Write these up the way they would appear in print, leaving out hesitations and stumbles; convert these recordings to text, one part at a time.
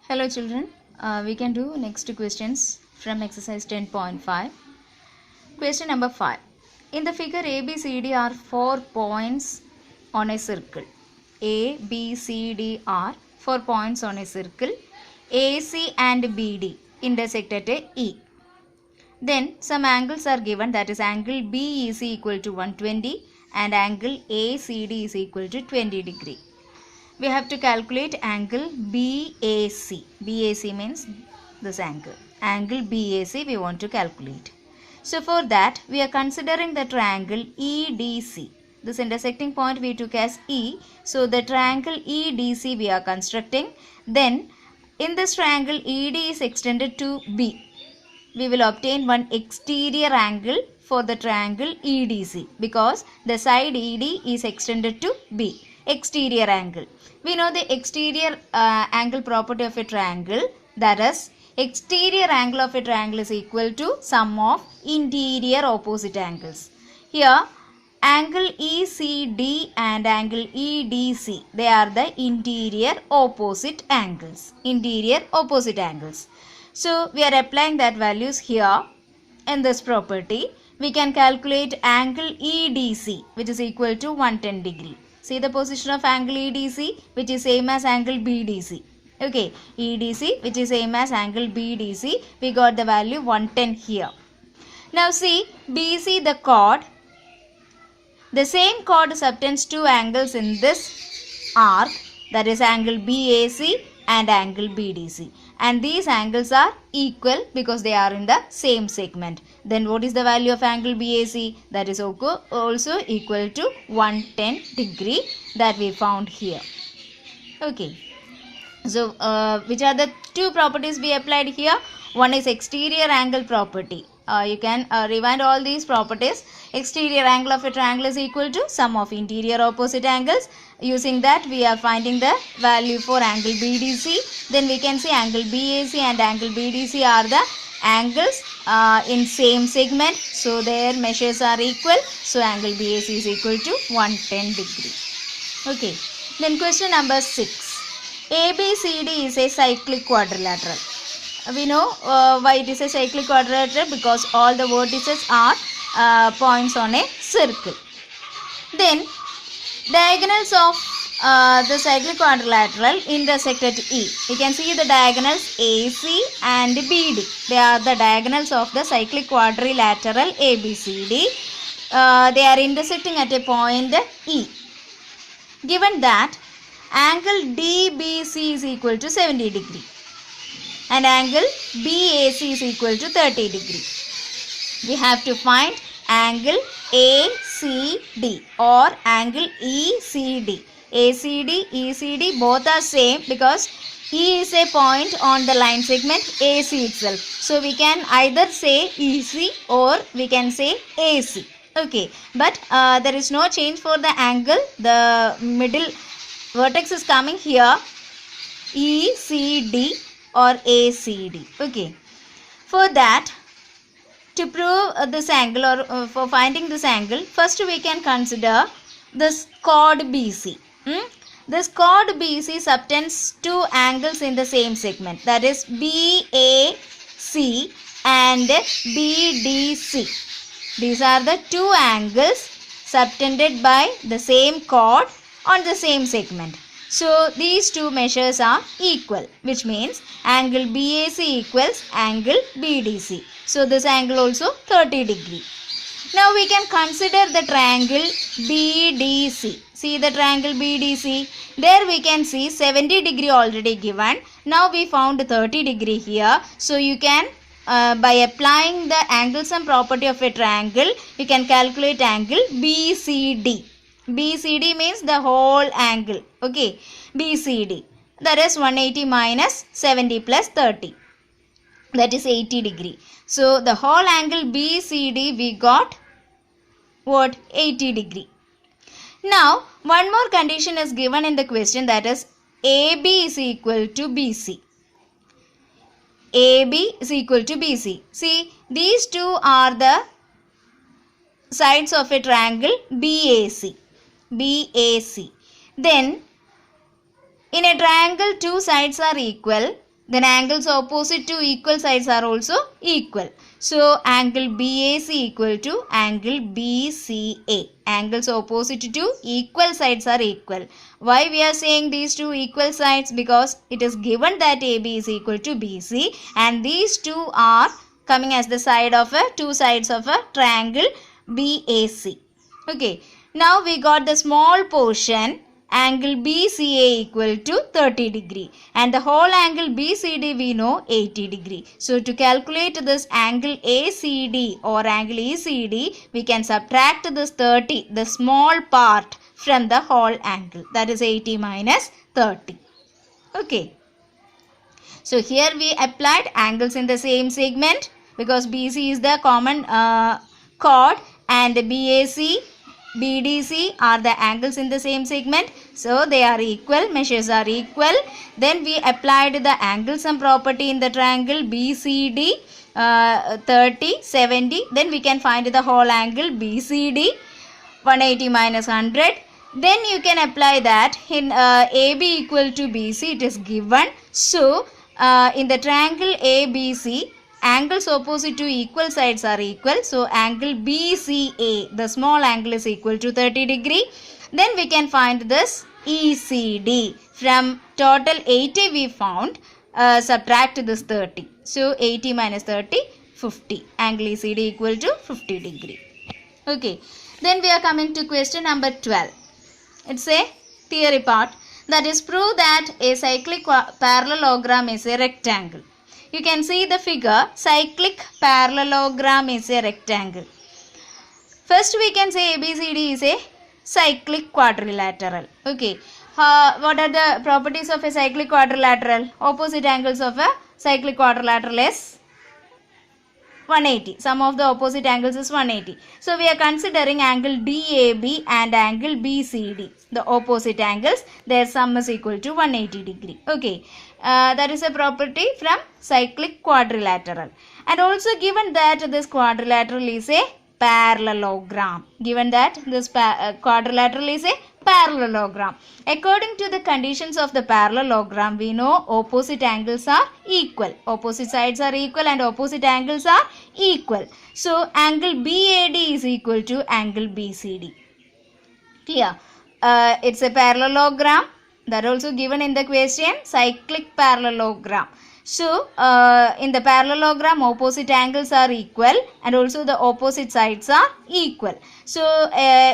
Hello children, we can do next questions from exercise 10.5. Question number 5. In the figure ABCD are 4 points on a circle. A, B, C, D are 4 points on a circle. AC and BD intersect at a E. Then some angles are given, that is angle BEC equal to 120 and angle ACD is equal to 20 degree. We have to calculate angle BAC. BAC means this angle. Angle BAC we want to calculate. So for that we are considering the triangle EDC. This intersecting point we took as E. So the triangle EDC we are constructing. Then in this triangle ED is extended to B. We will obtain one exterior angle for the triangle EDC because the side ED is extended to B. Exterior angle. We know the exterior angle property of a triangle, that is exterior angle of a triangle is equal to sum of interior opposite angles. Here angle ECD and angle EDC, they are the interior opposite angles. Interior opposite angles. So we are applying that values here in this property. We can calculate angle EDC which is equal to 110 degree. See the position of angle EDC which is same as angle BDC. Okay, EDC which is same as angle BDC. We got the value 110 here. Now see BC the chord. The same chord subtends two angles in this arc, that is angle BAC and angle BDC. And these angles are equal because they are in the same segment. Then what is the value of angle BAC? That is also equal to 110 degree that we found here. Okay. So which are the two properties we applied here? One is exterior angle property. You can rewind all these properties. Exterior angle of a triangle is equal to sum of interior opposite angles. Using that we are finding the value for angle BDC. Then we can see angle BAC and angle BDC are the angles in same segment. So their measures are equal. So angle BAC is equal to 110 degree. Okay. Then question number 6. ABCD is a cyclic quadrilateral. We know why it is a cyclic quadrilateral because all the vertices are points on a circle. Then diagonals of the cyclic quadrilateral intersect at E. You can see the diagonals AC and BD. They are the diagonals of the cyclic quadrilateral ABCD. They are intersecting at a point E. Given that angle DBC is equal to 70 degree and angle BAC is equal to 30 degree. We have to find angle ACD or angle ECD. ACD, ECD both are same because E is a point on the line segment AC itself. So we can either say EC or we can say AC. Okay, but there is no change for the angle. The middle vertex is coming here, ECD or ACD. Okay, for that, to prove this angle or for finding this angle, first we can consider this chord BC. This chord BC subtends two angles in the same segment, that is BAC and BDC. These are the two angles subtended by the same chord on the same segment. So these two measures are equal, which means angle BAC equals angle BDC. So this angle also 30 degree. Now we can consider the triangle BDC. See the triangle BDC. There we can see 70 degree already given. Now we found 30 degree here. So you can by applying the angle sum property of a triangle, you can calculate angle BCD. BCD means the whole angle. Okay, BCD. That is 180 minus 70 plus 30. That is 80 degree. So the whole angle BCD we got what? 80 degree. Now one more condition is given in the question, that is AB is equal to BC. AB is equal to BC. See, these two are the sides of a triangle BAC. BAC. Then in a triangle two sides are equal. then angles opposite to equal sides are also equal. So angle BAC equal to angle BCA. Angles opposite to equal sides are equal. Why we are saying these two equal sides? Because it is given that AB is equal to BC and these two are coming as the side of two sides of a triangle BAC. Okay. Now we got the small portion angle BCA equal to 30 degree and the whole angle BCD we know 80 degree. So to calculate this angle ACD or angle ECD, we can subtract this 30, the small part, from the whole angle, that is 80 minus 30. Okay. So here we applied angles in the same segment because BC is the common chord and BAC, BDC are the angles in the same segment. So they are equal, measures are equal. Then we applied the angle sum property in the triangle BCD 30, 70. Then we can find the whole angle BCD 180 minus 100. Then you can apply that in AB equal to BC, it is given. So in the triangle ABC, angles opposite to equal sides are equal. So angle BCA, the small angle, is equal to 30 degree. Then we can find this ECD. From total 80 we found, subtract this 30. So 80 minus 30, 50. Angle ECD equal to 50 degree. Okay. Then we are coming to question number 12. It's a theory part, that is, prove that a cyclic parallelogram is a rectangle. You can see the figure, cyclic parallelogram is a rectangle. First we can say ABCD is a cyclic quadrilateral. Okay. What are the properties of a cyclic quadrilateral? Opposite angles of a cyclic quadrilateral is 180. Sum of the opposite angles is 180. So we are considering angle DAB and angle BCD. The opposite angles, their sum is equal to 180 degree. Okay. That is a property from cyclic quadrilateral. And also given that this quadrilateral is a parallelogram. Given that this quadrilateral is a parallelogram. According to the conditions of the parallelogram, we know opposite angles are equal. Opposite sides are equal and opposite angles are equal. So angle BAD is equal to angle BCD. Clear? It's a parallelogram. That also given in the question, cyclic parallelogram. So in the parallelogram, opposite angles are equal and also the opposite sides are equal. So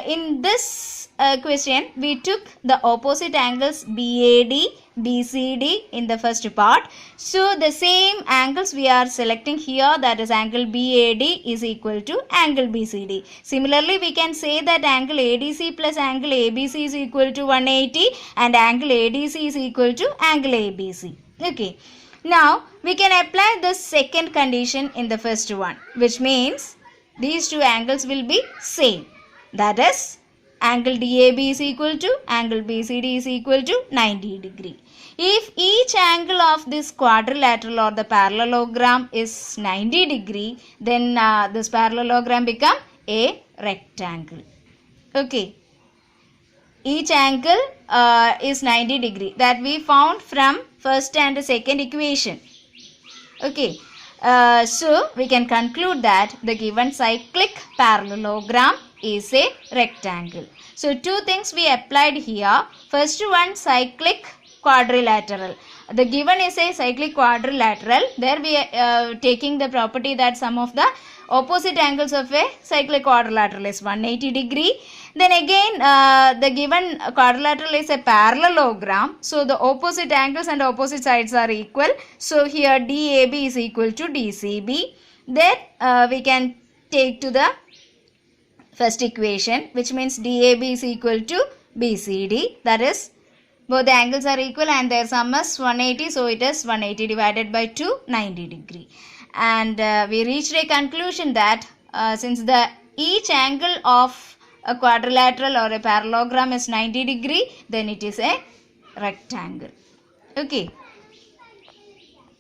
in this question, we took the opposite angles BAD, BCD in the first part. So the same angles we are selecting here, that is angle BAD is equal to angle BCD. Similarly, we can say that angle ADC plus angle ABC is equal to 180 and angle ADC is equal to angle ABC. Okay. Now we can apply the second condition in the first one, which means these two angles will be same. That is, angle DAB is equal to angle BCD is equal to 90 degree. If each angle of this quadrilateral or the parallelogram is 90 degree, then this parallelogram become a rectangle. Okay. Each angle is 90 degree, that we found from first and second equation. Okay. So we can conclude that the given cyclic parallelogram is a rectangle. So two things we applied here. First one, cyclic quadrilateral. The given is a cyclic quadrilateral. There we are taking the property that sum of the opposite angles of a cyclic quadrilateral is 180 degree. Then again the given quadrilateral is a parallelogram. So the opposite angles and opposite sides are equal. So here DAB is equal to DCB. Then we can take to the first equation, which means DAB is equal to BCD. That is, both the angles are equal and their sum is 180. So it is 180 divided by 2, 90 degree. And we reached a conclusion that since the each angle of a quadrilateral or a parallelogram is 90 degree, then it is a rectangle. Okay.